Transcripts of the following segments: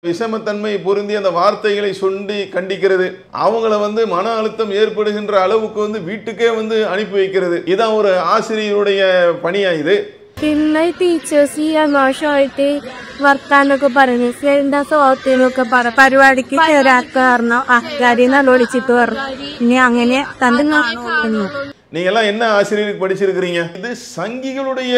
விஷமத்தன்மை பொருந்தி அந்த வார்த்தைகளை சொல்லி கண்டிக்கிறது, அவங்கள மன அழுத்தம் ஏற்படுகின்ற அளவுக்கு வீட்டுக்கே அனுப்பி வைக்கிறது. இதான் ஒரு ஆசிரியருடைய பணியா இது? പിന്നെ ടീച്ചേഴ്സ് ഈ മോശമായിട്ട് വർത്താനൊക്കെ പറഞ്ഞു എന്താ സോത്തിനൊക്കെ പരിപാടിക്ക് ചേരാത്ത കാരണം ആൾക്കാരിന്ന് വിളിച്ചിട്ട് പറഞ്ഞു. ഇനി അങ്ങനെ തന്നെ நீங்க எல்லாம் என்ன ஆசிரியருக்கு படிச்சிருக்கிறீங்க? இது சங்கிகளுடைய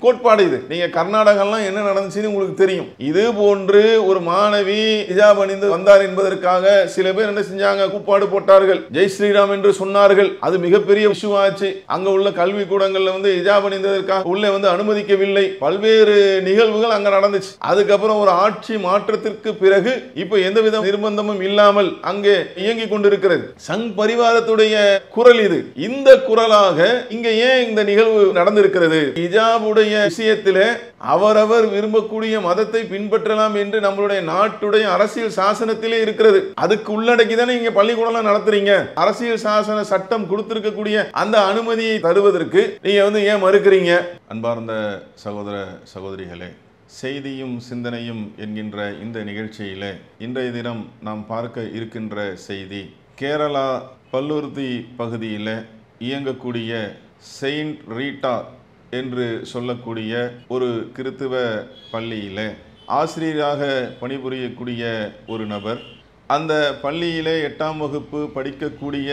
கோட்பாடு. இது நீங்க கர்நாடகெல்லாம் என்ன நடந்துச்சுன்னு உங்களுக்கு தெரியும். இது போன்று ஒரு மாணவி ஹிஜாப் அணிந்து வந்தார் என்பதற்காக சில பேர் என்ன செஞ்சாங்க, கூப்பாடு போட்டார்கள், ஜெய் ஸ்ரீராம் என்று சொன்னார்கள். அது மிகப்பெரிய இஷ்யூவாச்சு. அங்க உள்ள கல்வி கூடங்கள்ல ஹிஜாப் அணிந்ததற்காக உள்ளே அனுமதிக்கவில்லை. பல்வேறு நிகழ்வுகள் அங்க நடந்துச்சு. அதுக்கப்புறம் ஒரு ஆட்சி மாற்றத்திற்கு பிறகு இப்ப எந்தவித நிர்பந்தமும் இல்லாமல் அங்கே இயங்கிக் கொண்டிருக்கிறது. சங் பரிவாரத்துடைய குரல் இது. இந்த குரலாக இங்க ஏன் இந்த நிகழ்வு நடந்திருக்கிறது? ஹிஜாபுடைய விஷயத்திலே அவரவர் விரும்பக்கூடிய மதத்தை பின்பற்றலாம் என்று நம்மளுடைய நாட்டுடைய அரசியல் சாசனத்திலே இருக்கிறது. அதுக்கு உள்ளடக்கி தானே இங்க பள்ளிக்கூடம் நடத்துறீங்க. அரசியல் சாசன சட்டம் கொடுத்திருக்கக்கூடிய அந்த அனுமதியை தருவதற்கு நீங்க ஏன் மறுக்கிறீங்க? அன்பார்ந்த சகோதர சகோதரிகளே, செய்தியும் சிந்தனையும் என்கின்ற இந்த நிகழ்ச்சியிலே இன்றைய தினம் நாம் பார்க்க இருக்கின்ற செய்தி, கேரளா பல்லுருத்தி பகுதியில் இயங்கக்கூடிய செயின்ட் ரீட்டா என்று சொல்லக்கூடிய ஒரு கிறித்துவ பள்ளியில் ஆசிரியராக பணிபுரியக்கூடிய ஒரு நபர், அந்த பள்ளியிலே 8ஆம் வகுப்பு படிக்கக்கூடிய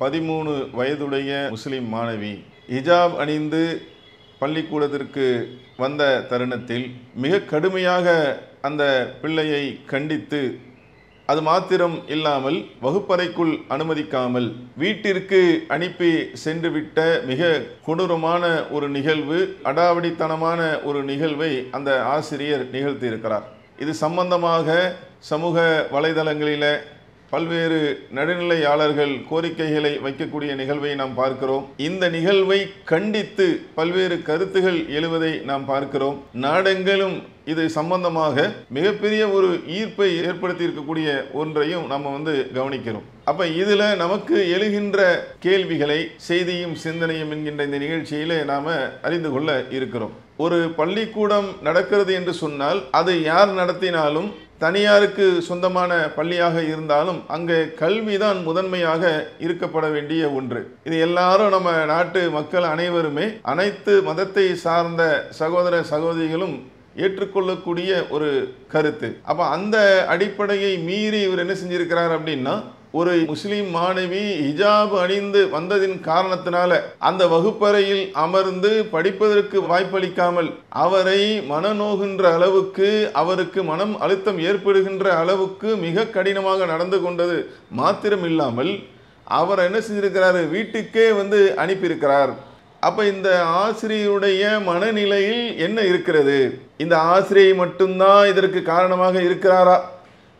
13 வயதுடைய முஸ்லிம் மாணவி ஹிஜாப் அணிந்து பள்ளிக்கூடத்திற்கு வந்த தருணத்தில் மிக கடுமையாக அந்த பிள்ளையை கண்டித்து, அது மாத்திரம் இல்லாமல் வகுப்பறைக்குள் அனுமதிக்காமல் வீட்டிற்கு அனுப்பி சென்றுவிட்ட மிக கொடூரமான ஒரு நிகழ்வு, அடாவடித்தனமான ஒரு நிகழ்வை அந்த ஆசிரியர் நிகழ்த்தியிருக்கிறார். இது சம்பந்தமாக சமூக வலைதளங்களில் பல்வேறு நடுநிலையாளர்கள் கோரிக்கைகளை வைக்கக்கூடிய நிகழ்வை நாம் பார்க்கிறோம். இந்த நிகழ்வை கண்டித்து பல்வேறு கருத்துகள் எழுவதை நாம் பார்க்கிறோம். நாடெங்கிலும் இது சம்பந்தமாக மிகப்பெரிய ஒரு ஈர்ப்பை ஏற்படுத்தி இருக்கக்கூடிய ஒன்றையும் நம்ம கவனிக்கிறோம். அப்ப இதுல நமக்கு எழுகின்ற கேள்விகளை செய்தியும் சிந்தனையும் என்கின்ற இந்த நிகழ்ச்சியிலே நாம அறிந்து கொள்ள இருக்கிறோம். ஒரு பள்ளிக்கூடம் நடக்கிறது என்று சொன்னால் அது யார் நடத்தினாலும், தனியாருக்கு சொந்தமான பள்ளியாக இருந்தாலும் அங்கே கல்விதான் முதன்மையாக இருக்கப்பட வேண்டிய ஒன்று. இது எல்லாரும் நம்ம நாட்டு மக்கள் அனைவருமே, அனைத்து மதத்தை சார்ந்த சகோதர சகோதரிகளும் ஏற்றுக்கொள்ளக்கூடிய ஒரு கருத்து. அப்ப அந்த அடிப்படையை மீறி இவர் என்ன செஞ்சிருக்கிறார் அப்படின்னா, ஒரு முஸ்லிம் மாணவி ஹிஜாப் அணிந்து வந்ததின் காரணத்தினால அந்த வகுப்பறையில் அமர்ந்து படிப்பதற்கு வாய்ப்பளிக்காமல் அவரை மனநோகின்ற அளவுக்கு, அவருக்கு மனம் அழுத்தம் ஏற்படுகின்ற அளவுக்கு மிக கடினமாக நடந்து கொண்டது மாத்திரம் இல்லாமல் அவர் என்ன செஞ்சிருக்கிறாரு, வீட்டுக்கே அனுப்பியிருக்கிறார். அப்ப இந்த ஆசிரியருடைய மனநிலையில் என்ன இருக்கிறது? இந்த ஆசிரியை மட்டும்தான் இதற்கு காரணமாக இருக்கிறாரா,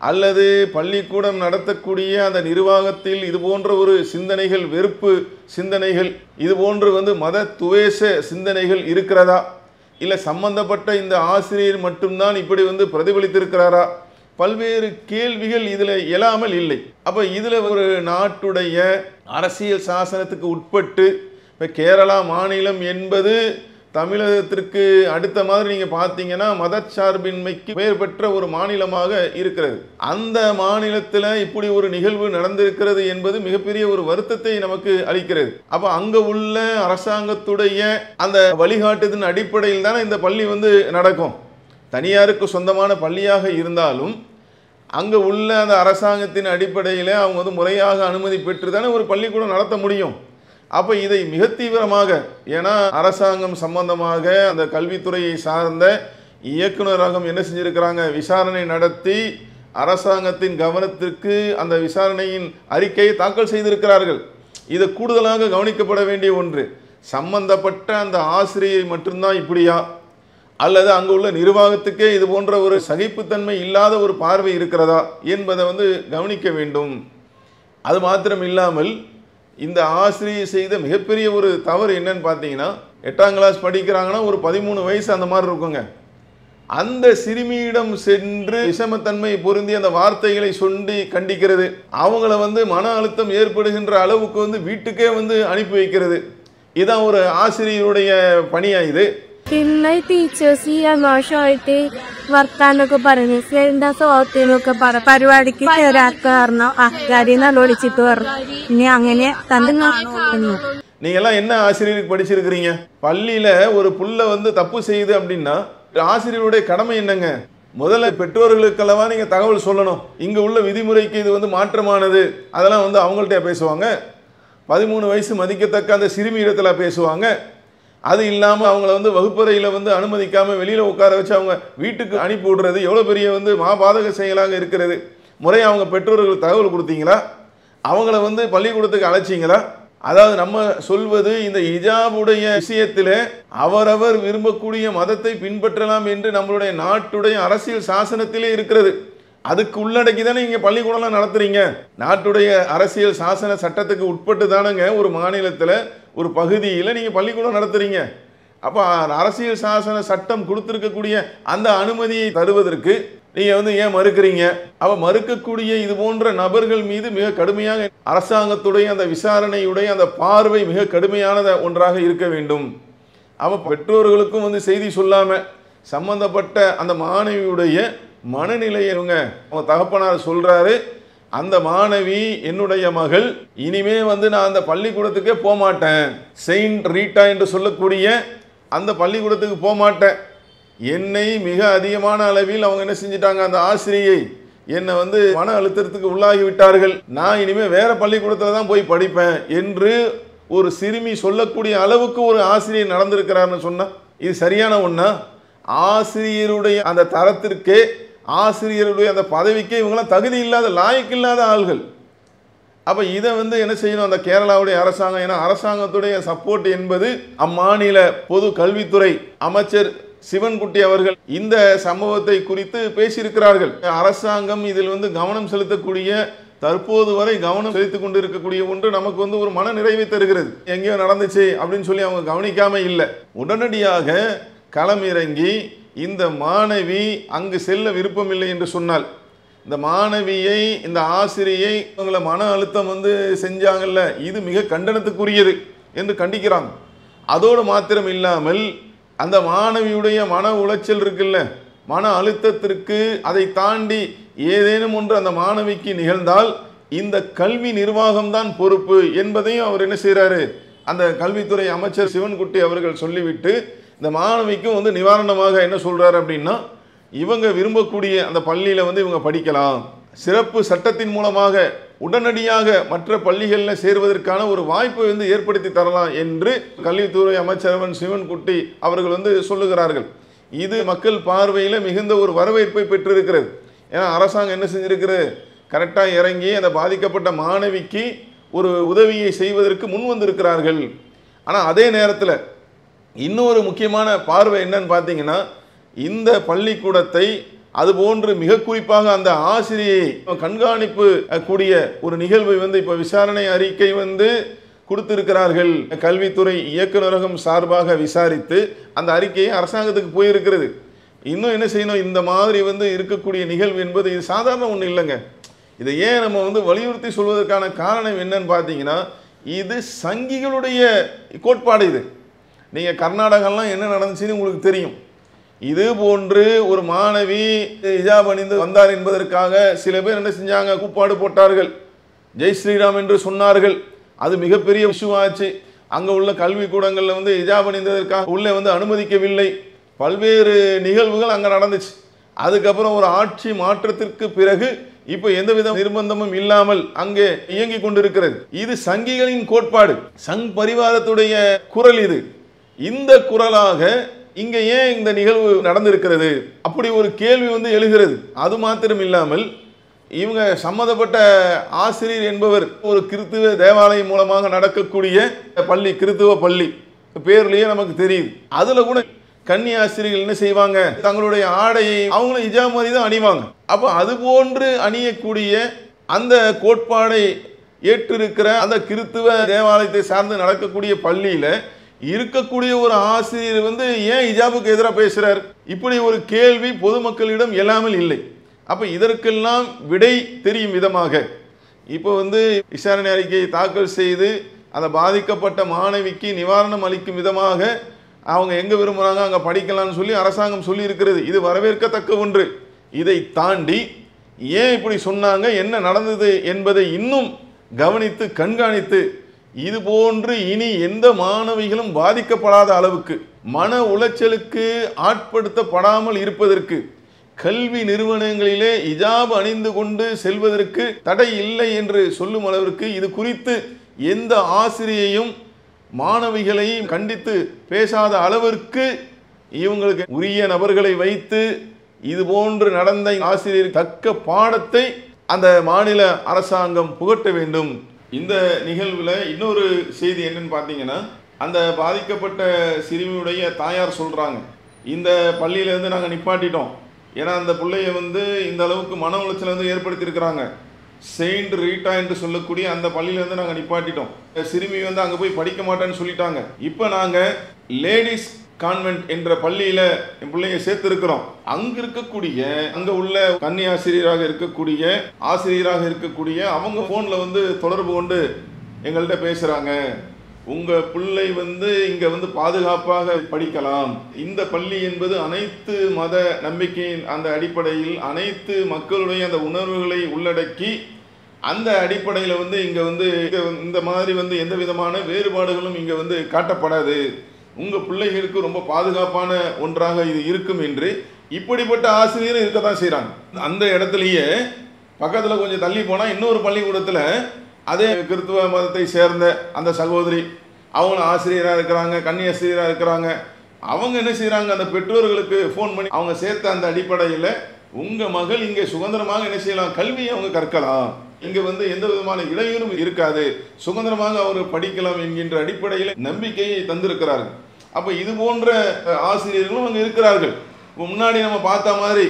அல்லது பள்ளிக்கூடம் நடத்தக்கூடிய அந்த நிர்வாகத்தில் இது போன்ற ஒரு சிந்தனைகள், வெறுப்பு சிந்தனைகள், இது போன்று மத துவேஷ சிந்தனைகள் இருக்கிறதா, இல்லை சம்பந்தப்பட்ட இந்த ஆசிரியர் மட்டும்தான் இப்படி பிரதிபலித்திருக்கிறாரா? பல்வேறு கேள்விகள் இதில் எழாமல் இல்லை. அப்ப இதுல ஒரு நாட்டுடைய அரசியல் சாசனத்துக்கு உட்பட்டு, இப்போ கேரளா மாநிலம் என்பது தமிழகத்திற்கு அடுத்த மாதிரி நீங்க பார்த்தீங்கன்னா மதச்சார்பின்மைக்கு பெயர் பெற்ற ஒரு மாநிலமாக இருக்கிறது. அந்த மாநிலத்தில் இப்படி ஒரு நிகழ்வு நடந்திருக்கிறது என்பது மிகப்பெரிய ஒரு வருத்தத்தை நமக்கு அளிக்கிறது. அப்ப அங்க உள்ள அரசாங்கத்துடைய அந்த வழிகாட்டுதலின் அடிப்படையில் தானே இந்த பள்ளி நடக்கும். தனியாருக்கு சொந்தமான பள்ளியாக இருந்தாலும் அங்க உள்ள அந்த அரசாங்கத்தின் அடிப்படையில் அவங்க முறையாக அனுமதி பெற்று தானே ஒரு பள்ளிக்கூடம் நடத்த முடியும். அப்ப இதை மிக தீவிரமாக, ஏன்னா அரசாங்கம் சம்பந்தமாக அந்த கல்வித்துறையை சார்ந்த இயக்குநரகம் என்ன செஞ்சிருக்கிறாங்க, விசாரணை நடத்தி அரசாங்கத்தின் கவனத்திற்கு அந்த விசாரணையின் அறிக்கையை தாக்கல் செய்திருக்கிறார்கள். இது கூடுதலாக கவனிக்கப்பட வேண்டிய ஒன்று. சம்பந்தப்பட்ட அந்த ஆசிரியை மட்டும்தான் இப்படியா, அல்லது அங்கு உள்ள நிர்வாகத்துக்கே இது போன்ற ஒரு சகிப்புத்தன்மை இல்லாத ஒரு பார்வை இருக்கிறதா என்பதை கவனிக்க வேண்டும். அது மாத்திரம் இல்லாமல் இந்த ஆசிரியை செய்த மிகப்பெரிய ஒரு தவறு என்னன்னு பார்த்தீங்கன்னா, 8ஆம் கிளாஸ் படிக்கிறாங்கன்னா ஒரு 13 வயசு அந்த மாதிரி இருக்குங்க. அந்த சிறுமியிடம் சென்று விஷமத்தன்மை பொருந்தி அந்த வார்த்தைகளை சொல்லி கண்டிக்கிறது, அவங்கள மன அழுத்தம் ஏற்படுகின்ற அளவுக்கு வீட்டுக்கே அனுப்பி வைக்கிறது. இதான் ஒரு ஆசிரியருடைய பணியா இது? പിന്നെ ടീച്ചേഴ്സ് മോശമായിട്ട് വർത്താനൊക്കെ പറഞ്ഞു എന്താ സ്വഭാവത്തിനൊക്കെ പരിപാടിക്ക് ചേരാത്ത കാരണം ആൾക്കാരി നല്ല വിളിച്ചിട്ട് പറഞ്ഞു ഇനി അങ്ങനെ തന്റെ நீங்க எல்லாம் என்ன ஆசிரியருக்கு படிச்சிருக்கிறீங்க? பள்ளியில ஒரு புள்ள வந்து தப்பு செய்யுது அப்படின்னா ஆசிரியருடைய கடமை என்னங்க? முதல்ல பெற்றோர்களுக்கெல்லாம் நீங்க தகவல் சொல்லணும். இங்க உள்ள விதிமுறைக்கு இது வந்து மாற்றமானது, அதெல்லாம் வந்து அவங்கள்ட்ட பேசுவாங்க. 13 வயசு மதிக்கத்தக்க அந்த சிறுமி இடத்துல பேசுவாங்க. அது இல்லாமல் அவங்கள வந்து வகுப்பறையில் வந்து அனுமதிக்காமல் வெளியில் உட்கார வச்சு அவங்க வீட்டுக்கு அனுப்பி விடுறது எவ்வளோ பெரிய வந்து மாபாதக செயலாக இருக்கிறது. முறையை அவங்க பெற்றோர்கள் தகவல் கொடுத்தீங்களா? அவங்கள வந்து பள்ளிக்கூடத்துக்கு அழைச்சிங்களா? அதாவது நம்ம சொல்வது இந்த ஹிஜாபுடைய விஷயத்தில் அவரவர் விரும்பக்கூடிய மதத்தை பின்பற்றலாம் என்று நம்மளுடைய நாட்டுடைய அரசியல் சாசனத்திலே இருக்கிறது. அதுக்கு உள்ளடக்கி தானே இங்கே பள்ளிக்கூடம்லாம் நடத்துறீங்க. நாட்டுடைய அரசியல் சாசன சட்டத்துக்கு உட்பட்டு தானங்க ஒரு மாநிலத்தில் ஒரு பகுதியில் நீங்கள் பள்ளிக்கூடம் நடத்துறீங்க. அப்போ அரசியல் சாசன சட்டம் கொடுத்துருக்கக்கூடிய அந்த அனுமதியை தருவதற்கு நீங்கள் வந்து ஏன் மறுக்கிறீங்க? அப்போ மறுக்கக்கூடிய இது போன்ற நபர்கள் மீது மிக கடுமையாக அரசாங்கத்துடைய அந்த விசாரணையுடைய அந்த பார்வை மிக கடுமையானத ஒன்றாக இருக்க வேண்டும். அப்போ பெற்றோர்களுக்கும் வந்து செய்தி சொல்லாமல் சம்பந்தப்பட்ட அந்த மாணவியுடைய மனநிலையவங்க அவங்க தகப்பனார் சொல்றாரு, அந்த மாணவி என்னுடைய மகள், இனிமே வந்து நான் அந்த பள்ளிக்கூடத்துக்கே போக மாட்டேன், செயின்ட் ரீட்டா என்று சொல்லக்கூடிய அந்த பள்ளிக்கூடத்துக்கு போக மாட்டேன். என்னை மிக அதிகமான அளவில் அவங்க என்ன செஞ்சிட்டாங்க, அந்த ஆசிரியை என்னை வந்து மன அழுத்தத்துக்கு உள்ளாகி விட்டார்கள், நான் இனிமே வேற பள்ளிக்கூடத்தில் தான் போய் படிப்பேன் என்று ஒரு சிறுமி சொல்லக்கூடிய அளவுக்கு ஒரு ஆசிரியர் நடந்திருக்கிறார்னு சொன்னா இது சரியான ஒண்ணா? ஆசிரியருடைய அந்த தரத்திற்கே ஆசிரியருடைய அந்த பதவிக்கே இவங்களாம் தகுதி இல்லாத லாயக்கு இல்லாத ஆள்கள். அப்போ இதை வந்து என்ன செய்யணும் அந்த கேரளாவுடைய அரசாங்கம்? ஏன்னா அரசாங்கத்துடைய சப்போர்ட் என்பது அம்மாநில பொது கல்வித்துறை அமைச்சர் சிவன்குட்டி அவர்கள் இந்த சம்பவத்தை குறித்து பேசியிருக்கிறார்கள். அரசாங்கம் இதில் வந்து கவனம் செலுத்தக்கூடிய, தற்போது வரை கவனம் செலுத்திக் கொண்டு இருக்கக்கூடிய ஒன்று நமக்கு வந்து ஒரு மன நிறைவை தருகிறது. எங்கேயோ நடந்துச்சு அப்படின்னு சொல்லி அவங்க கவனிக்காம இல்லை, உடனடியாக களமிறங்கி இந்த மாணவி அங்கு செல்ல விருப்பமில்லை என்று சொன்னால் இந்த மாணவியை இந்த ஆசிரியை அவங்கள மன அழுத்தம் வந்து செஞ்சாங்கல்ல, இது மிக கண்டனத்துக்குரியது என்று கண்டிக்கிறாங்க. அதோடு மாத்திரம் இல்லாமல் அந்த மாணவியுடைய மன உளைச்சல் இருக்குல்ல, மன அழுத்தத்திற்கு அதை தாண்டி ஏதேனும் ஒன்று அந்த மாணவிக்கு நிகழ்ந்தால் இந்த கல்வி நிர்வாகம்தான் பொறுப்பு என்பதையும் அவர் என்ன செய்கிறாரு, அந்த கல்வித்துறை அமைச்சர் சிவன்குட்டி அவர்கள் சொல்லிவிட்டு இந்த மாணவிக்கும் வந்து நிவாரணமாக என்ன சொல்றாரு அப்படின்னா, இவங்க விரும்பக்கூடிய அந்த பள்ளியில் வந்து இவங்க படிக்கலாம், சிறப்பு சட்டத்தின் மூலமாக உடனடியாக மற்ற பள்ளிகளில் சேர்வதற்கான ஒரு வாய்ப்பை வந்து ஏற்படுத்தி தரலாம் என்று கல்வித்துறை அமைச்சர் சிவன்குட்டி அவர்கள் வந்து சொல்லுகிறார்கள். இது மக்கள் பார்வையில் மிகுந்த ஒரு வரவேற்பை பெற்றிருக்கிறது. ஏன்னா அரசாங்கம் என்ன செஞ்சிருக்கிறது, கரெக்டாக இறங்கி அந்த பாதிக்கப்பட்ட மாணவிக்கு ஒரு உதவியை செய்வதற்கு முன் வந்திருக்கிறார்கள். ஆனால் அதே நேரத்தில் இன்னொரு முக்கியமான பார்வை என்னன்னு பார்த்தீங்கன்னா, இந்த பள்ளிக்கூடத்தை அதுபோன்று மிக குறிப்பாக அந்த ஆசிரியை கண்காணிப்பு கூடிய ஒரு நிகழ்வை வந்து இப்போ விசாரணை அறிக்கை வந்து கொடுத்திருக்கிறார்கள். கல்வித்துறை இயக்குநரகம் சார்பாக விசாரித்து அந்த அறிக்கையை அரசாங்கத்துக்கு போயிருக்கிறது. இன்னும் என்ன செய்யணும், இந்த மாதிரி வந்து இருக்கக்கூடிய நிகழ்வு என்பது இது சாதாரண ஒன்றும் இல்லைங்க. இதை ஏன் நம்ம வந்து வலியுறுத்தி சொல்வதற்கான காரணம் என்னன்னு பார்த்தீங்கன்னா, இது சங்கிகளுடைய கோட்பாடு. இது நீங்கள் கர்நாடகாலாம் என்ன நடந்துச்சுன்னு உங்களுக்கு தெரியும். இது போன்று ஒரு மாணவி ஹிஜாப் அணிந்து வந்தார் என்பதற்காக சில பேர் என்ன செஞ்சாங்க, கூப்பாடு போட்டார்கள், ஜெய் ஸ்ரீராம் என்று சொன்னார்கள். அது மிகப்பெரிய இஷ்யூவாச்சு. அங்கே உள்ள கல்விக்கூடங்களில் வந்து ஹிஜாப் அணிந்ததற்காக உள்ளே வந்து அனுமதிக்கவில்லை. பல்வேறு நிகழ்வுகள் அங்கே நடந்துச்சு. அதுக்கப்புறம் ஒரு ஆட்சி மாற்றத்திற்கு பிறகு இப்போ எந்தவித நிர்பந்தமும் இல்லாமல் அங்கே இயங்கி கொண்டிருக்கிறது. இது சங்கிகளின் கோட்பாடு, சங் பரிவாரத்துடைய குரல். இது இந்த குரலாக இங்க ஏன் இந்த நிகழ்வு நடந்திருக்கிறது அப்படி ஒரு கேள்வி வந்து எழுகிறது. அது மாத்திரம் இல்லாமல் இவங்க சம்பந்தப்பட்ட ஆசிரியர் என்பவர் ஒரு கிறித்துவ தேவாலயம் மூலமாக நடக்கக்கூடிய பள்ளி, கிறித்துவ பள்ளி பேர்லயே நமக்கு தெரியுது. அதுல கூட கன்னி ஆசிரியர்கள் என்ன செய்வாங்க, தங்களுடைய ஆடையை அவங்களும் ஹிஜாப் மாதிரி தான் அணிவாங்க. அப்போ அது போன்று அணியக்கூடிய அந்த கோட்பாடை ஏற்றிருக்கிற அந்த கிறித்துவ தேவாலயத்தை சார்ந்து நடக்கக்கூடிய பள்ளியில இருக்கக்கூடிய ஒரு ஆசிரியர் வந்து ஏன் ஹிஜாபுக்கு எதிராக பேசுறார், இப்படி ஒரு கேள்வி பொதுமக்களிடம் இல்லாமல் இல்லை. அப்ப இதற்கெல்லாம் விடை தெரியும் விதமாக இப்போ வந்து விசாரணை அறிக்கையை தாக்கல் செய்து அந்த பாதிக்கப்பட்ட மாணவிக்கு நிவாரணம் அளிக்கும் விதமாக அவங்க எங்கே விரும்புகிறாங்க அங்கே படிக்கலாம்னு சொல்லி அரசாங்கம் சொல்லி இருக்கிறது. இது வரவேற்கத்தக்க ஒன்று. இதை தாண்டி ஏன் இப்படி சொன்னாங்க, என்ன நடந்தது என்பதை இன்னும் கவனித்து கண்காணித்து இது போன்று இனி எந்த மாணவிகளும் பாதிக்கப்படாத அளவுக்கு மன உளைச்சலுக்கு ஆட்படுத்தப்படாமல் இருப்பதற்கு கல்வி நிறுவனங்களிலே ஹிஜாப் அணிந்து கொண்டு செல்வதற்கு தடை இல்லை என்று சொல்லும் அளவிற்கு இது குறித்து எந்த ஆசிரியையும் மாணவிகளை கண்டித்து பேசாத அளவிற்கு இவங்களுக்கு உரிய நபர்களை வைத்து இது போன்று நடந்த ஆசிரியர் தக்க பாடத்தை அந்த மாநில அரசாங்கம் புகட்ட வேண்டும். இந்த நிகழ்வில் இன்னொரு செய்தி என்னன்னு பார்த்தீங்கன்னா, அந்த பாதிக்கப்பட்ட சிறுமியுடைய தாயார் சொல்கிறாங்க, இந்த பள்ளியிலேருந்து நாங்கள் நிப்பாட்டிட்டோம். ஏன்னா அந்த பிள்ளைய இந்த அளவுக்கு மன உளைச்சல் ஏற்படுத்தியிருக்கிறாங்க. செயின்ட் ரீட்டா என்று சொல்லக்கூடிய அந்த பள்ளியிலேருந்து நாங்கள் நிப்பாட்டிட்டோம். சிறுமி அங்கே போய் படிக்க மாட்டேன்னு சொல்லிட்டாங்க. இப்போ நாங்கள் லேடிஸ் கான்வென்ட் என்ற பள்ளியில் என் பிள்ளைங்க சேர்த்துருக்கிறோம். அங்கே இருக்கக்கூடிய அங்கே உள்ள கன்னி ஆசிரியராக இருக்கக்கூடிய ஆசிரியராக இருக்கக்கூடிய அவங்க ஃபோனில் தொடர்பு கொண்டு எங்கள்கிட்ட பேசுகிறாங்க, உங்கள் பிள்ளை இங்கே பாதுகாப்பாக படிக்கலாம். இந்த பள்ளி என்பது அனைத்து மத நம்பிக்கையின் அந்த அடிப்படையில் அனைத்து மக்களுடைய அந்த உணர்வுகளை உள்ளடக்கி அந்த அடிப்படையில் இங்கே இந்த மாதிரி எந்த விதமான வேறுபாடுகளும் இங்கே காட்டப்படாது. உங்கள் பிள்ளைகளுக்கு ரொம்ப பாதுகாப்பான ஒன்றாக இது இருக்கும் என்று இப்படிப்பட்ட ஆசிரியரும் இருக்க தான் செய்கிறாங்க. அந்த இடத்துலையே பக்கத்தில் கொஞ்சம் தள்ளி போனால் இன்னொரு பள்ளிக்கூடத்தில் அதே கிறிஸ்துவ மதத்தை சேர்ந்த அந்த சகோதரி அவங்களும் ஆசிரியராக இருக்கிறாங்க, கன்னி ஆசிரியராக இருக்கிறாங்க. அவங்க என்ன செய்கிறாங்க, அந்த பெற்றோர்களுக்கு ஃபோன் பண்ணி அவங்க சேர்த்த அந்த அடிப்படையில் உங்கள் மகள் இங்கே சுதந்திரமாக என்ன செய்யலாம், கல்வியை அவங்க கற்கலாம், இங்கே எந்த விதமான இடையூறும் இருக்காது, சுதந்திரமாக அவர் படிக்கலாம் என்கின்ற அடிப்படையில் நம்பிக்கையை தந்திருக்கிறார்கள். அப்போ இது போன்ற ஆசிரியர்களும் அங்கே இருக்கிறார்கள். முன்னாடி நம்ம பார்த்த மாதிரி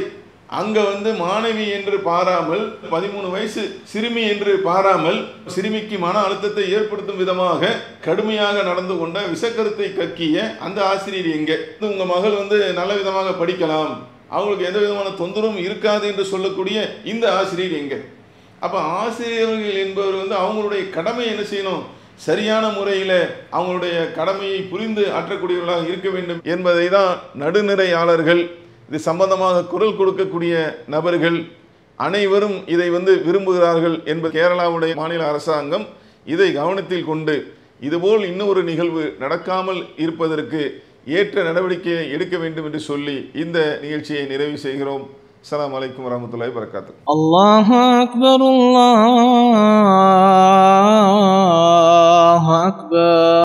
அங்கே மாணவி என்று பாராமல் 13 வயசு சிறுமி என்று பாராமல் சிறுமிக்கு மன அழுத்தத்தை ஏற்படுத்தும் விதமாக கடுமையாக நடந்து கொண்ட விஷக்கருத்தை கக்கிய அந்த ஆசிரியர் எங்கே, உங்கள் மகள் நல்ல விதமாக படிக்கலாம், அவங்களுக்கு எந்த விதமான தொந்தரவும் இருக்காது என்று சொல்லக்கூடிய இந்த ஆசிரியர் எங்கே? அப்போ ஆசிரியர்கள் என்பவர் அவங்களுடைய கடமை என்ன செய்யணும், சரியான முறையில் அவங்களுடைய கடமையை புரிந்து ஆற்றக்கூடியவர்களாக இருக்க வேண்டும் என்பதை தான் நடுநிலையாளர்கள், இது சம்பந்தமாக குரல் கொடுக்கக்கூடிய நபர்கள் அனைவரும் இதை விரும்புகிறார்கள் என்பது கேரளாவுடைய மாநில அரசாங்கம் இதை கவனத்தில் கொண்டு இதுபோல் இன்னொரு நிகழ்வு நடக்காமல் இருப்பதற்கு ஏற்ற நடவடிக்கையை எடுக்க வேண்டும் என்று சொல்லி இந்த நிகழ்ச்சியை நிறைவு செய்கிறோம். அஸ்ஸலாமு அலைக்கும் வரஹ்மத்துல்லாஹி வபரகாத்துஹு. அல்லாஹு அக்பர், அல்லாஹு அக்பர்.